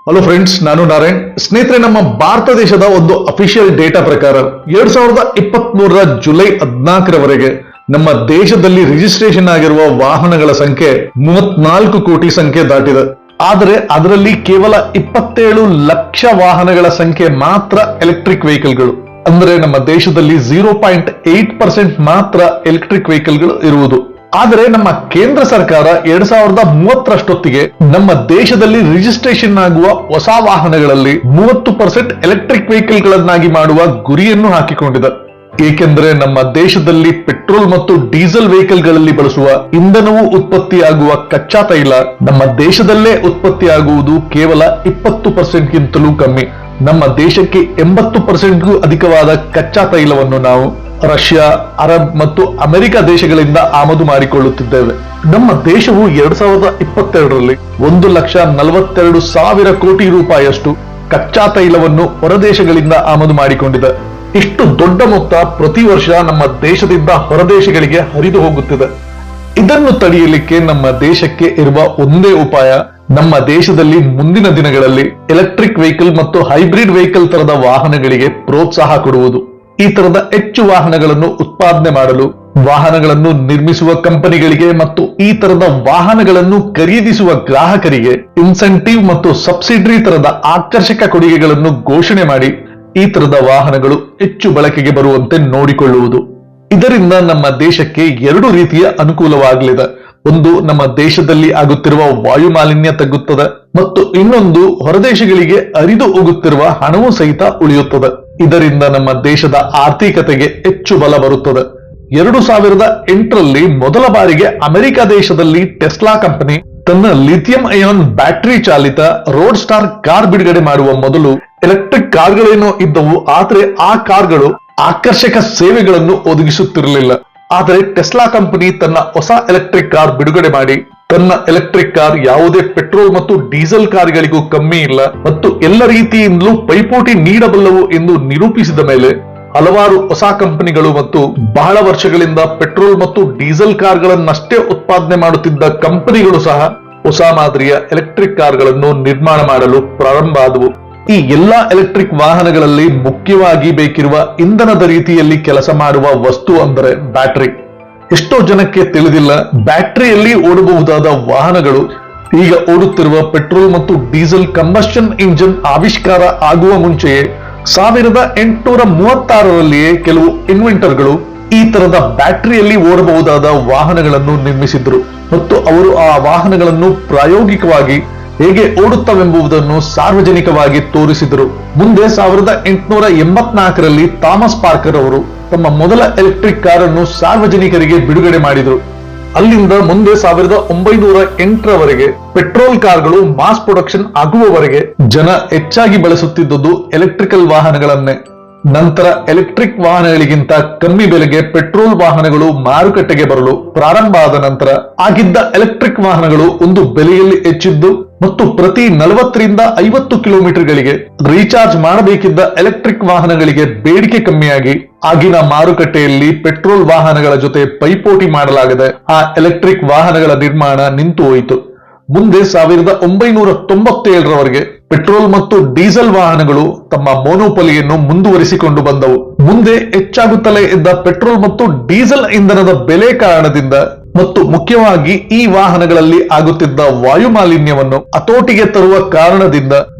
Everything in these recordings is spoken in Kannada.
ಹಲೋ ಫ್ರೆಂಡ್ಸ್, ನಾನು ನಾರಾಯಣ್. ಸ್ನೇಹಿತರೆ, ನಮ್ಮ ಭಾರತ ದೇಶದ ಒಂದು ಅಫಿಷಿಯಲ್ ಡೇಟಾ ಪ್ರಕಾರ 2023 ಜುಲೈ 14ರವರೆಗೆ ನಮ್ಮ ದೇಶದಲ್ಲಿ ರಿಜಿಸ್ಟ್ರೇಷನ್ ಆಗಿರುವ ವಾಹನಗಳ ಸಂಖ್ಯೆ 34 ಕೋಟಿ ಸಂಖ್ಯೆ ದಾಟಿದೆ. ಆದರೆ ಅದರಲ್ಲಿ ಕೇವಲ 27 ಲಕ್ಷ ವಾಹನಗಳ ಸಂಖ್ಯೆ ಮಾತ್ರ ಎಲೆಕ್ಟ್ರಿಕ್ ವೆಹಿಕಲ್ಗಳು. ಅಂದ್ರೆ ನಮ್ಮ ದೇಶದಲ್ಲಿ 0.8% ಮಾತ್ರ ಎಲೆಕ್ಟ್ರಿಕ್ ವೆಹಿಕಲ್ಗಳು ಇರುವುದು. ಆದರೆ ನಮ್ಮ ಕೇಂದ್ರ ಸರ್ಕಾರ 2030ರಷ್ಟೊತ್ತಿಗೆ ನಮ್ಮ ದೇಶದಲ್ಲಿ ರಿಜಿಸ್ಟ್ರೇಷನ್ ಆಗುವ ಹೊಸ ವಾಹನಗಳಲ್ಲಿ 30% ಎಲೆಕ್ಟ್ರಿಕ್ ವೆಹಿಕಲ್ ಗಳನ್ನಾಗಿ ಮಾಡುವ ಗುರಿಯನ್ನು ಹಾಕಿಕೊಂಡಿದೆ. ಏಕೆಂದರೆ ನಮ್ಮ ದೇಶದಲ್ಲಿ ಪೆಟ್ರೋಲ್ ಮತ್ತು ಡೀಸೆಲ್ ವೆಹಿಕಲ್ ಗಳಲ್ಲಿ ಬಳಸುವ ಇಂಧನವು ಉತ್ಪತ್ತಿಯಾಗುವ ಕಚ್ಚಾ ತೈಲ ನಮ್ಮ ದೇಶದಲ್ಲೇ ಉತ್ಪತ್ತಿಯಾಗುವುದು ಕೇವಲ 20% ಗಿಂತಲೂ ಕಮ್ಮಿ. ನಮ್ಮ ದೇಶಕ್ಕೆ 80%ಗೂ ಅಧಿಕವಾದ ಕಚ್ಚಾ ತೈಲವನ್ನು ನಾವು ರಷ್ಯಾ, ಅರಬ್ ಮತ್ತು ಅಮೆರಿಕ ದೇಶಗಳಿಂದ ಆಮದು ಮಾಡಿಕೊಳ್ಳುತ್ತಿದ್ದೇವೆ. ನಮ್ಮ ದೇಶವು 2022ರಲ್ಲಿ 1,42,000 ಕೋಟಿ ರೂಪಾಯಿಯಷ್ಟು ಕಚ್ಚಾ ತೈಲವನ್ನು ಹೊರದೇಶಗಳಿಂದ ಆಮದು ಮಾಡಿಕೊಂಡಿದೆ. ಇಷ್ಟು ದೊಡ್ಡ ಮೊತ್ತ ಪ್ರತಿ ವರ್ಷ ನಮ್ಮ ದೇಶದಿಂದ ಹೊರದೇಶಗಳಿಗೆ ಹರಿದು ಹೋಗುತ್ತಿದೆ. ಇದನ್ನು ತಡೆಯಲಿಕ್ಕೆ ನಮ್ಮ ದೇಶಕ್ಕೆ ಇರುವ ಒಂದೇ ಉಪಾಯ, ನಮ್ಮ ದೇಶದಲ್ಲಿ ಮುಂದಿನ ದಿನಗಳಲ್ಲಿ ಎಲೆಕ್ಟ್ರಿಕ್ ವೆಹಿಕಲ್ ಮತ್ತು ಹೈಬ್ರಿಡ್ ವೆಹಿಕಲ್ ತರದ ವಾಹನಗಳಿಗೆ ಪ್ರೋತ್ಸಾಹ ಕೊಡುವುದು. ಈ ತರದ ಹೆಚ್ಚು ವಾಹನಗಳನ್ನು ಉತ್ಪಾದನೆ ಮಾಡಲು ವಾಹನಗಳನ್ನು ನಿರ್ಮಿಸುವ ಕಂಪನಿಗಳಿಗೆ ಮತ್ತು ಈ ತರದ ವಾಹನಗಳನ್ನು ಖರೀದಿಸುವ ಗ್ರಾಹಕರಿಗೆ ಇನ್ಸೆಂಟಿವ್ ಮತ್ತು ಸಬ್ಸಿಡಿ ತರದ ಆಕರ್ಷಕ ಕೊಡುಗೆಗಳನ್ನು ಘೋಷಣೆ ಮಾಡಿ ಈ ತರದ ವಾಹನಗಳು ಹೆಚ್ಚು ಬಳಕೆಗೆ ಬರುವಂತೆ ನೋಡಿಕೊಳ್ಳುವುದು. ಇದರಿಂದ ನಮ್ಮ ದೇಶಕ್ಕೆ 2 ರೀತಿಯ ಅನುಕೂಲವಾಗಲಿದೆ. ಒಂದು, ನಮ್ಮ ದೇಶದಲ್ಲಿ ಆಗುತ್ತಿರುವ ವಾಯು ಮಾಲಿನ್ಯ ತಗ್ಗುತ್ತದೆ ಮತ್ತು ಇನ್ನೊಂದು, ಹೊರದೇಶಗಳಿಗೆ ಹರಿದು ಹೋಗುತ್ತಿರುವ ಹಣವೂ ಸಹಿತ ಉಳಿಯುತ್ತದೆ. ಇದರಿಂದ ನಮ್ಮ ದೇಶದ ಆರ್ಥಿಕತೆಗೆ ಹೆಚ್ಚು ಬಲ ಬರುತ್ತದೆ. 2008ರಲ್ಲಿ ಮೊದಲ ಬಾರಿಗೆ ಅಮೆರಿಕ ದೇಶದಲ್ಲಿ ಟೆಸ್ಲಾ ಕಂಪನಿ ತನ್ನ ಲಿಥಿಯಂ ಅಯಾನ್ ಬ್ಯಾಟರಿ ಚಾಲಿತ ರೋಡ್ ಸ್ಟಾರ್ ಕಾರ್ ಬಿಡುಗಡೆ ಮಾಡುವ ಮೊದಲು ಎಲೆಕ್ಟ್ರಿಕ್ ಕಾರ್ಗಳೇನೋ ಇದ್ದವು. ಆದ್ರೆ ಆ ಕಾರ್ಗಳು ಆಕರ್ಷಕ ಸೇವೆಗಳನ್ನು ಒದಗಿಸುತ್ತಿರಲಿಲ್ಲ. ಆದರೆ ಟೆಸ್ಲಾ ಕಂಪನಿ ತನ್ನ ಹೊಸ ಎಲೆಕ್ಟ್ರಿಕ್ ಕಾರ್ ಬಿಡುಗಡೆ ಮಾಡಿ ತನ್ನ ಎಲೆಕ್ಟ್ರಿಕ್ ಕಾರ್ ಯಾವುದೇ ಪೆಟ್ರೋಲ್ ಮತ್ತು ಡೀಸೆಲ್ ಕಾರ್ಗಳಿಗೂ ಕಮ್ಮಿ ಇಲ್ಲ ಮತ್ತು ಎಲ್ಲ ರೀತಿಯಿಂದಲೂ ಪೈಪೋಟಿ ನೀಡಬಲ್ಲವು ಎಂದು ನಿರೂಪಿಸಿದ ಮೇಲೆ ಹಲವಾರು ಹೊಸ ಕಂಪನಿಗಳು ಮತ್ತು ಬಹಳ ವರ್ಷಗಳಿಂದ ಪೆಟ್ರೋಲ್ ಮತ್ತು ಡೀಸೆಲ್ ಕಾರ್ಗಳನ್ನಷ್ಟೇ ಉತ್ಪಾದನೆ ಮಾಡುತ್ತಿದ್ದ ಕಂಪನಿಗಳು ಸಹ ಹೊಸ ಮಾದರಿಯ ಎಲೆಕ್ಟ್ರಿಕ್ ಕಾರ್ಗಳನ್ನು ನಿರ್ಮಾಣ ಮಾಡಲು ಪ್ರಾರಂಭ ಆದವು. ಈ ಎಲ್ಲಾ ಎಲೆಕ್ಟ್ರಿಕ್ ವಾಹನಗಳಲ್ಲಿ ಮುಖ್ಯವಾಗಿ ಬೇಕಿರುವ ಇಂಧನದ ರೀತಿಯಲ್ಲಿ ಕೆಲಸ ಮಾಡುವ ವಸ್ತು ಅಂದರೆ ಬ್ಯಾಟರಿ. ಎಷ್ಟೋ ಜನಕ್ಕೆ ತಿಳಿದಿಲ್ಲ, ಬ್ಯಾಟರಿಯಲ್ಲಿ ಓಡಬಹುದಾದ ವಾಹನಗಳು ಈಗ ಓಡುತ್ತಿರುವ ಪೆಟ್ರೋಲ್ ಮತ್ತು ಡೀಸೆಲ್ ಕಂಬಷನ್ ಇಂಜಿನ್ ಆವಿಷ್ಕಾರ ಆಗುವ ಮುಂಚೆಯೇ 1836ರಲ್ಲಿಯೇ ಕೆಲವು ಇನ್ವೆಂಟರ್ಗಳು ಈ ತರದ ಬ್ಯಾಟರಿಯಲ್ಲಿ ಓಡಬಹುದಾದ ವಾಹನಗಳನ್ನು ನಿರ್ಮಿಸಿದ್ರು ಮತ್ತು ಅವರು ಆ ವಾಹನಗಳನ್ನು ಪ್ರಾಯೋಗಿಕವಾಗಿ ಹೇಗೆ ಓಡುತ್ತವೆಂಬುದನ್ನು ಸಾರ್ವಜನಿಕವಾಗಿ ತೋರಿಸಿದರು. ಮುಂದೆ 1884ರಲ್ಲಿ ಥಾಮಸ್ ಪಾರ್ಕರ್ ಅವರು ತಮ್ಮ ಮೊದಲ ಎಲೆಕ್ಟ್ರಿಕ್ ಕಾರನ್ನು ಸಾರ್ವಜನಿಕರಿಗೆ ಬಿಡುಗಡೆ ಮಾಡಿದರು. ಅಲ್ಲಿಂದ ಮುಂದೆ 1908ರವರೆಗೆ ಪೆಟ್ರೋಲ್ ಕಾರ್ಗಳು ಮಾಸ್ ಪ್ರೊಡಕ್ಷನ್ ಆಗುವವರೆಗೆ ಜನ ಹೆಚ್ಚಾಗಿ ಬಳಸುತ್ತಿದ್ದುದು ಎಲೆಕ್ಟ್ರಿಕಲ್ ವಾಹನಗಳನ್ನೇ. ನಂತರ ಎಲೆಕ್ಟ್ರಿಕ್ ವಾಹನಗಳಿಗಿಂತ ಕಮ್ಮಿ ಬೆಲೆಗೆ ಪೆಟ್ರೋಲ್ ವಾಹನಗಳು ಮಾರುಕಟ್ಟೆಗೆ ಬರಲು ಪ್ರಾರಂಭ ಆದ ನಂತರ ಆಗಿದ್ದ ಎಲೆಕ್ಟ್ರಿಕ್ ವಾಹನಗಳು ಒಂದು ಬೆಲೆಯಲ್ಲಿ ಹೆಚ್ಚಿದ್ದು ಮತ್ತು ಪ್ರತಿ 40ರಿಂದ 50 ಕಿಲೋಮೀಟರ್ಗಳಿಗೆ ರೀಚಾರ್ಜ್ ಮಾಡಬೇಕಿದ್ದ ಎಲೆಕ್ಟ್ರಿಕ್ ವಾಹನಗಳಿಗೆ ಬೇಡಿಕೆ ಕಮ್ಮಿಯಾಗಿ ಆಗಿನ ಮಾರುಕಟ್ಟೆಯಲ್ಲಿ ಪೆಟ್ರೋಲ್ ವಾಹನಗಳ ಜೊತೆ ಪೈಪೋಟಿ ಮಾಡಲಾಗದೆ ಆ ಎಲೆಕ್ಟ್ರಿಕ್ ವಾಹನಗಳ ನಿರ್ಮಾಣ ನಿಂತು ಹೋಯಿತು. ಮುಂದೆ 1997ರವರೆಗೆ ಪೆಟ್ರೋಲ್ ಮತ್ತು ಡೀಸೆಲ್ ವಾಹನಗಳು ತಮ್ಮ ಮೋನೋಪಲಿಯನ್ನು ಮುಂದುವರಿಸಿಕೊಂಡು ಬಂದವು. ಮುಂದೆ ಹೆಚ್ಚಾಗುತ್ತಲೇ ಇದ್ದ ಪೆಟ್ರೋಲ್ ಮತ್ತು ಡೀಸೆಲ್ ಇಂಧನದ ಬೆಲೆ ಕಾರಣದಿಂದ ಮತ್ತು ಮುಖ್ಯವಾಗಿ ಈ ವಾಹನಗಳಲ್ಲಿ ಆಗುತ್ತಿದ್ದ ವಾಯು ಮಾಲಿನ್ಯವನ್ನು ಹತೋಟಿಗೆ ತರುವ ಕಾರಣದಿಂದ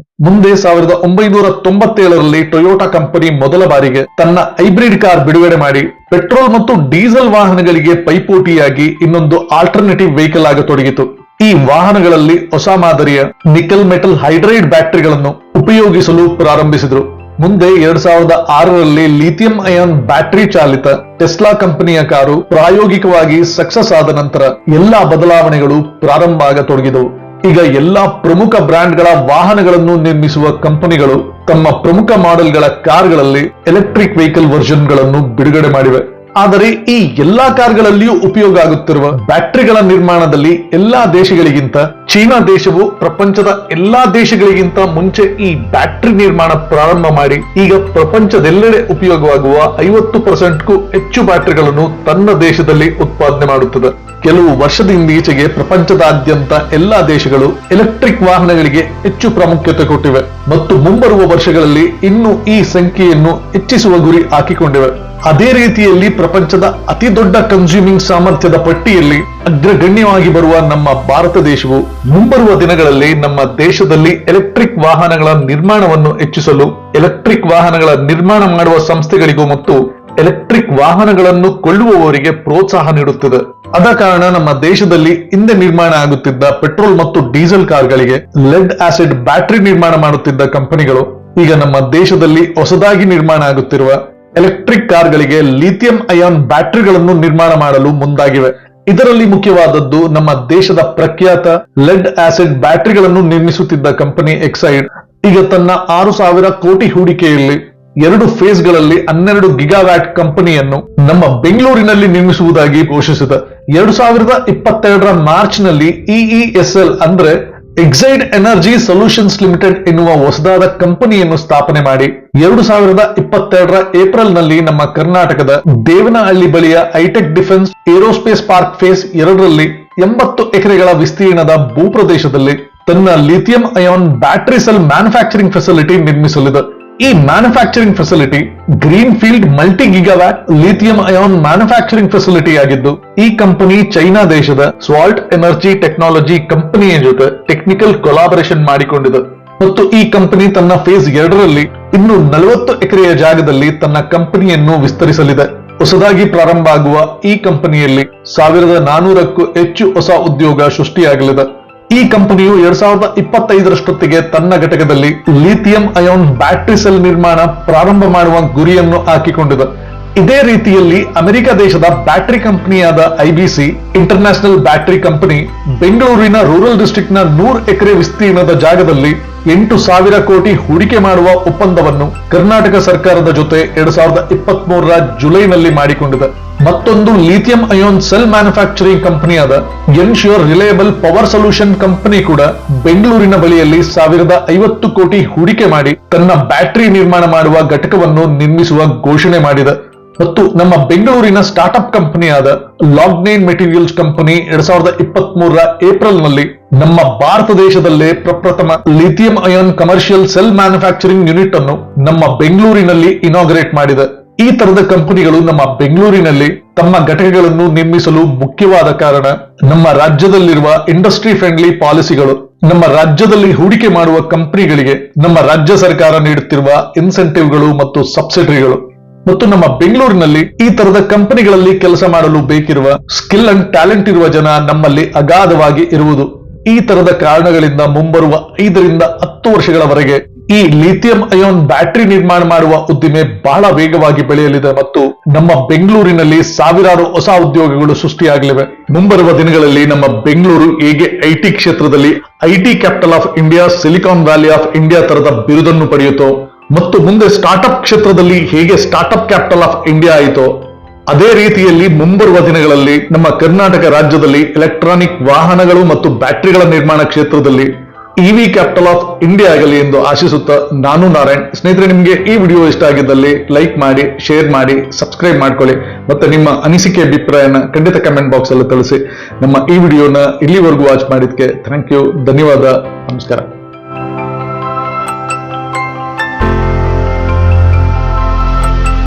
ಮುಂದೆ 1997ರಲ್ಲಿ ಟೊಯೋಟಾ ಕಂಪನಿ ಮೊದಲ ಬಾರಿಗೆ ತನ್ನ ಹೈಬ್ರಿಡ್ ಕಾರ್ ಬಿಡುಗಡೆ ಮಾಡಿ ಪೆಟ್ರೋಲ್ ಮತ್ತು ಡೀಸೆಲ್ ವಾಹನಗಳಿಗೆ ಪೈಪೋಟಿಯಾಗಿ ಇನ್ನೊಂದು ಆಲ್ಟರ್ನೇಟಿವ್ ವೆಹಿಕಲ್ ಆಗತೊಡಗಿತು. ಈ ವಾಹನಗಳಲ್ಲಿ ಹೊಸ ಮಾದರಿಯ ನಿಕಲ್ ಮೆಟಲ್ ಹೈಡ್ರೈಡ್ ಬ್ಯಾಟರಿಗಳನ್ನು ಉಪಯೋಗಿಸಲು ಪ್ರಾರಂಭಿಸಿದರು. ಮುಂದೆ 2006ರಲ್ಲಿ ಲಿಥಿಯಂ ಅಯಾನ್ ಬ್ಯಾಟರಿ ಚಾಲಿತ ಟೆಸ್ಲಾ ಕಂಪನಿಯ ಕಾರು ಪ್ರಾಯೋಗಿಕವಾಗಿ ಸಕ್ಸಸ್ ಆದ ನಂತರ ಎಲ್ಲಾ ಬದಲಾವಣೆಗಳು ಪ್ರಾರಂಭ ಆಗತೊಡಗಿದವು. ಈಗ ಎಲ್ಲಾ ಪ್ರಮುಖ ಬ್ರ್ಯಾಂಡ್ಗಳ ವಾಹನಗಳನ್ನು ನಿರ್ಮಿಸುವ ಕಂಪನಿಗಳು ತಮ್ಮ ಪ್ರಮುಖ ಮಾಡೆಲ್ಗಳ ಕಾರ್ಗಳಲ್ಲಿ ಎಲೆಕ್ಟ್ರಿಕ್ ವೆಹಿಕಲ್ ವರ್ಷನ್ ಗಳನ್ನು ಬಿಡುಗಡೆ ಮಾಡಿವೆ. ಆದರೆ ಈ ಎಲ್ಲಾ ಕಾರ್ಗಳಲ್ಲಿಯೂ ಉಪಯೋಗ ಆಗುತ್ತಿರುವ ಬ್ಯಾಟರಿಗಳ ನಿರ್ಮಾಣದಲ್ಲಿ ಎಲ್ಲಾ ದೇಶಗಳಿಗಿಂತ ಚೀನಾ ದೇಶವು ಪ್ರಪಂಚದ ಎಲ್ಲಾ ದೇಶಗಳಿಗಿಂತ ಮುಂಚೆ ಈ ಬ್ಯಾಟರಿ ನಿರ್ಮಾಣ ಪ್ರಾರಂಭ ಮಾಡಿ ಈಗ ಪ್ರಪಂಚದೆಲ್ಲೆಡೆ ಉಪಯೋಗವಾಗುವ 50%ಕ್ಕೂ ಹೆಚ್ಚು ಬ್ಯಾಟರಿಗಳನ್ನು ತನ್ನ ದೇಶದಲ್ಲಿ ಉತ್ಪಾದನೆ ಮಾಡುತ್ತದೆ. ಕೆಲವು ವರ್ಷದಿಂದೀಚೆಗೆ ಪ್ರಪಂಚದಾದ್ಯಂತ ಎಲ್ಲಾ ದೇಶಗಳು ಎಲೆಕ್ಟ್ರಿಕ್ ವಾಹನಗಳಿಗೆ ಹೆಚ್ಚು ಪ್ರಾಮುಖ್ಯತೆ ಕೊಟ್ಟಿವೆ ಮತ್ತು ಮುಂಬರುವ ವರ್ಷಗಳಲ್ಲಿ ಇನ್ನೂ ಈ ಸಂಖ್ಯೆಯನ್ನು ಹೆಚ್ಚಿಸುವ ಗುರಿ ಹಾಕಿಕೊಂಡಿವೆ. ಅದೇ ರೀತಿಯಲ್ಲಿ ಪ್ರಪಂಚದ ಅತಿ ದೊಡ್ಡ ಕನ್ಸ್ಯೂಮಿಂಗ್ ಸಾಮರ್ಥ್ಯದ ಪಟ್ಟಿಯಲ್ಲಿ ಅಗ್ರಗಣ್ಯವಾಗಿ ಬರುವ ನಮ್ಮ ಭಾರತ ದೇಶವು ಮುಂಬರುವ ದಿನಗಳಲ್ಲಿ ನಮ್ಮ ದೇಶದಲ್ಲಿ ಎಲೆಕ್ಟ್ರಿಕ್ ವಾಹನಗಳ ನಿರ್ಮಾಣವನ್ನು ಹೆಚ್ಚಿಸಲು ಎಲೆಕ್ಟ್ರಿಕ್ ವಾಹನಗಳ ನಿರ್ಮಾಣ ಮಾಡುವ ಸಂಸ್ಥೆಗಳಿಗೂ ಮತ್ತು ಎಲೆಕ್ಟ್ರಿಕ್ ವಾಹನಗಳನ್ನು ಕೊಳ್ಳುವವರಿಗೆ ಪ್ರೋತ್ಸಾಹ ನೀಡುತ್ತದೆ. ಆದ ಕಾರಣ ನಮ್ಮ ದೇಶದಲ್ಲಿ ಹಿಂದೆ ನಿರ್ಮಾಣ ಆಗುತ್ತಿದ್ದ ಪೆಟ್ರೋಲ್ ಮತ್ತು ಡೀಸೆಲ್ ಕಾರ್ಗಳಿಗೆ ಲೆಡ್ ಆಸಿಡ್ ಬ್ಯಾಟರಿ ನಿರ್ಮಾಣ ಮಾಡುತ್ತಿದ್ದ ಕಂಪನಿಗಳು ಈಗ ನಮ್ಮ ದೇಶದಲ್ಲಿ ಹೊಸದಾಗಿ ನಿರ್ಮಾಣ ಆಗುತ್ತಿರುವ ಎಲೆಕ್ಟ್ರಿಕ್ ಕಾರ್ಗಳಿಗೆ ಲಿಥಿಯಂ ಅಯಾನ್ ಬ್ಯಾಟರಿಗಳನ್ನು ನಿರ್ಮಾಣ ಮಾಡಲು ಮುಂದಾಗಿವೆ. ಇದರಲ್ಲಿ ಮುಖ್ಯವಾದದ್ದು ನಮ್ಮ ದೇಶದ ಪ್ರಖ್ಯಾತ ಲೆಡ್ ಆಸಿಡ್ ಬ್ಯಾಟರಿಗಳನ್ನು ನಿರ್ಮಿಸುತ್ತಿದ್ದ ಕಂಪನಿ ಎಕ್ಸೈಡ್ ಈಗ ತನ್ನ 6,000 ಕೋಟಿ ಹೂಡಿಕೆಯಲ್ಲಿ 2 ಫೇಸ್ಗಳಲ್ಲಿ 12 ಗಿಗಾವ್ಯಾಟ್ ಕಂಪನಿಯನ್ನು ನಮ್ಮ ಬೆಂಗಳೂರಿನಲ್ಲಿ ನಿರ್ಮಿಸುವುದಾಗಿ ಘೋಷಿಸಿದೆ. 2022 ಮಾರ್ಚ್ ನಲ್ಲಿ EESL ಅಂದ್ರೆ ಎಕ್ಸೈಡ್ ಎನರ್ಜಿ ಸೊಲ್ಯೂಷನ್ಸ್ ಲಿಮಿಟೆಡ್ ಎನ್ನುವ ಹೊಸದಾದ ಕಂಪನಿಯನ್ನು ಸ್ಥಾಪನೆ ಮಾಡಿ 2022 ಏಪ್ರಿಲ್ ನಲ್ಲಿ ನಮ್ಮ ಕರ್ನಾಟಕದ ದೇವನಹಳ್ಳಿ ಬಳಿಯ hi-tech defence aerospace park phase 2ರಲ್ಲಿ 80 ಎಕರೆಗಳ ವಿಸ್ತೀರ್ಣದ ಭೂಪ್ರದೇಶದಲ್ಲಿ ತನ್ನ lithium ion battery cell manufacturing facility ನಿರ್ಮಿಸಲಿದೆ. ಈ manufacturing facility green field multi gigawatt lithium ion manufacturing facility ಆಗಿದ್ದು, ಈ ಕಂಪನಿ ಚೈನಾ ದೇಶದ ಸ್ವಾಲ್ಟ್ ಎನರ್ಜಿ ಟೆಕ್ನಾಲಜಿ ಕಂಪನಿಯ ಜೊತೆ ಟೆಕ್ನಿಕಲ್ ಕೊಲಾಬರೇಷನ್ ಮಾಡಿಕೊಂಡಿದೆ ಮತ್ತು ಈ ಕಂಪನಿ ತನ್ನ ಫೇಸ್ 2ರಲ್ಲಿ ಇನ್ನು 40 ಎಕರೆಯ ಜಾಗದಲ್ಲಿ ತನ್ನ ಕಂಪನಿಯನ್ನು ವಿಸ್ತರಿಸಲಿದೆ. ಹೊಸದಾಗಿ ಪ್ರಾರಂಭ ಆಗುವ ಈ ಕಂಪನಿಯಲ್ಲಿ 1400ಕ್ಕೂ ಹೆಚ್ಚು ಹೊಸ ಉದ್ಯೋಗ ಸೃಷ್ಟಿಯಾಗಲಿದೆ. ಈ ಕಂಪನಿಯು 2025ರಷ್ಟೊತ್ತಿಗೆ ತನ್ನ ಘಟಕದಲ್ಲಿ ಲಿಥಿಯಂ ಅಯಾನ್ ಬ್ಯಾಟರಿ ಸೆಲ್ ನಿರ್ಮಾಣ ಪ್ರಾರಂಭ ಮಾಡುವ ಗುರಿಯನ್ನು ಹಾಕಿಕೊಂಡಿದೆ. ಇದೇ ರೀತಿಯಲ್ಲಿ ಅಮೆರಿಕ ದೇಶದ ಬ್ಯಾಟರಿ ಕಂಪನಿಯಾದ IBC ಇಂಟರ್ನ್ಯಾಷನಲ್ ಬ್ಯಾಟರಿ ಕಂಪನಿ ಬೆಂಗಳೂರಿನ ರೂರಲ್ ಡಿಸ್ಟ್ರಿಕ್ಟ್ ನ 100 ಎಕರೆ ವಿಸ್ತೀರ್ಣದ ಜಾಗದಲ್ಲಿ 8,000 ಕೋಟಿ ಹೂಡಿಕೆ ಮಾಡುವ ಒಪ್ಪಂದವನ್ನು ಕರ್ನಾಟಕ ಸರ್ಕಾರದ ಜೊತೆ 2023ರ ಜುಲೈನಲ್ಲಿ ಮಾಡಿಕೊಂಡಿದೆ. ಮತ್ತೊಂದು ಲಿಥಿಯಂ ಅಯಾನ್ ಸೆಲ್ ಮ್ಯಾನುಫ್ಯಾಕ್ಚರಿಂಗ್ ಕಂಪನಿಯಾದ ensure reliable power solution company ಕೂಡ ಬೆಂಗಳೂರಿನ ಬಳಿಯಲ್ಲಿ 1,050 ಕೋಟಿ ಹೂಡಿಕೆ ಮಾಡಿ ತನ್ನ ಬ್ಯಾಟರಿ ನಿರ್ಮಾಣ ಮಾಡುವ ಘಟಕವನ್ನು ನಿರ್ಮಿಸುವ ಘೋಷಣೆ ಮಾಡಿದೆ. ಮತ್ತು ನಮ್ಮ ಬೆಂಗಳೂರಿನ ಸ್ಟಾರ್ಟ್ಅಪ್ ಕಂಪನಿಯಾದ ಲಾಗ್ನೈನ್ ಮೆಟೀರಿಯಲ್ಸ್ ಕಂಪನಿ 2023ರ ಏಪ್ರಿಲ್ ನಲ್ಲಿ ನಮ್ಮ ಭಾರತ ದೇಶದಲ್ಲೇ ಪ್ರಪ್ರಥಮ lithium ion commercial cell manufacturing unit ಅನ್ನು ನಮ್ಮ ಬೆಂಗಳೂರಿನಲ್ಲಿ ಇನಾಗ್ರೇಟ್ ಮಾಡಿದೆ. ಈ ತರದ ಕಂಪನಿಗಳು ನಮ್ಮ ಬೆಂಗಳೂರಿನಲ್ಲಿ ತಮ್ಮ ಘಟಕಗಳನ್ನು ನಿರ್ಮಿಸಲು ಮುಖ್ಯವಾದ ಕಾರಣ ನಮ್ಮ ರಾಜ್ಯದಲ್ಲಿರುವ ಇಂಡಸ್ಟ್ರಿ ಫ್ರೆಂಡ್ಲಿ ಪಾಲಿಸಿಗಳು, ನಮ್ಮ ರಾಜ್ಯದಲ್ಲಿ ಹೂಡಿಕೆ ಮಾಡುವ ಕಂಪನಿಗಳಿಗೆ ನಮ್ಮ ರಾಜ್ಯ ಸರ್ಕಾರ ನೀಡುತ್ತಿರುವ ಇನ್ಸೆಂಟಿವ್ಗಳು ಮತ್ತು ಸಬ್ಸಿಡಿಗಳು ಮತ್ತು ನಮ್ಮ ಬೆಂಗಳೂರಿನಲ್ಲಿ ಈ ತರದ ಕಂಪನಿಗಳಲ್ಲಿ ಕೆಲಸ ಮಾಡಲು ಬೇಕಿರುವ ಸ್ಕಿಲ್ ಅಂಡ್ ಟ್ಯಾಲೆಂಟ್ ಇರುವ ಜನ ನಮ್ಮಲ್ಲಿ ಅಗಾಧವಾಗಿ ಇರುವುದು. ಈ ತರದ ಕಾರಣಗಳಿಂದ ಮುಂಬರುವ 5ರಿಂದ 10 ವರ್ಷಗಳವರೆಗೆ ಈ ಲಿಥಿಯಂ ಅಯಾನ್ ಬ್ಯಾಟರಿ ನಿರ್ಮಾಣ ಮಾಡುವ ಉದ್ದಿಮೆ ಬಹಳ ವೇಗವಾಗಿ ಬೆಳೆಯಲಿದೆ ಮತ್ತು ನಮ್ಮ ಬೆಂಗಳೂರಿನಲ್ಲಿ ಸಾವಿರಾರು ಹೊಸ ಉದ್ಯೋಗಗಳು ಸೃಷ್ಟಿಯಾಗಲಿವೆ. ಮುಂಬರುವ ದಿನಗಳಲ್ಲಿ ನಮ್ಮ ಬೆಂಗಳೂರು ಹೇಗೆ IT ಕ್ಷೇತ್ರದಲ್ಲಿ IT capital of India, silicon valley of India ತರದ ಬಿರುದನ್ನು ಪಡೆಯುತ್ತೋ ಮತ್ತು ಮುಂದೆ ಸ್ಟಾರ್ಟ್ಅಪ್ ಕ್ಷೇತ್ರದಲ್ಲಿ ಹೇಗೆ ಸ್ಟಾರ್ಟ್ಅಪ್ ಕ್ಯಾಪಿಟಲ್ ಆಫ್ ಇಂಡಿಯಾ ಆಯಿತೋ, ಅದೇ ರೀತಿಯಲ್ಲಿ ಮುಂಬರುವ ದಿನಗಳಲ್ಲಿ ನಮ್ಮ ಕರ್ನಾಟಕ ರಾಜ್ಯದಲ್ಲಿ ಎಲೆಕ್ಟ್ರಾನಿಕ್ ವಾಹನಗಳು ಮತ್ತು ಬ್ಯಾಟರಿಗಳ ನಿರ್ಮಾಣ ಕ್ಷೇತ್ರದಲ್ಲಿ EV ಕ್ಯಾಪಿಟಲ್ ಆಫ್ ಇಂಡಿಯಾ ಆಗಲಿ ಎಂದು ಆಶಿಸುತ್ತಾ ನಾನು ನಾರಾಯಣ್. ಸ್ನೇಹಿತರೆ, ನಿಮಗೆ ಈ ವಿಡಿಯೋ ಇಷ್ಟ ಆಗಿದ್ದಲ್ಲಿ ಲೈಕ್ ಮಾಡಿ, ಶೇರ್ ಮಾಡಿ, ಸಬ್ಸ್ಕ್ರೈಬ್ ಮಾಡ್ಕೊಳ್ಳಿ ಮತ್ತೆ ನಿಮ್ಮ ಅನಿಸಿಕೆ ಅಭಿಪ್ರಾಯನ ಖಂಡಿತ ಕಮೆಂಟ್ ಬಾಕ್ಸ್ ಅಲ್ಲಿ ತಿಳಿಸಿ. ನಮ್ಮ ಈ ವಿಡಿಯೋನ ಇಲ್ಲಿವರೆಗೂ ವಾಚ್ ಮಾಡಿದ್ಕೆ ಥ್ಯಾಂಕ್ ಯು, ಧನ್ಯವಾದ, ನಮಸ್ಕಾರ.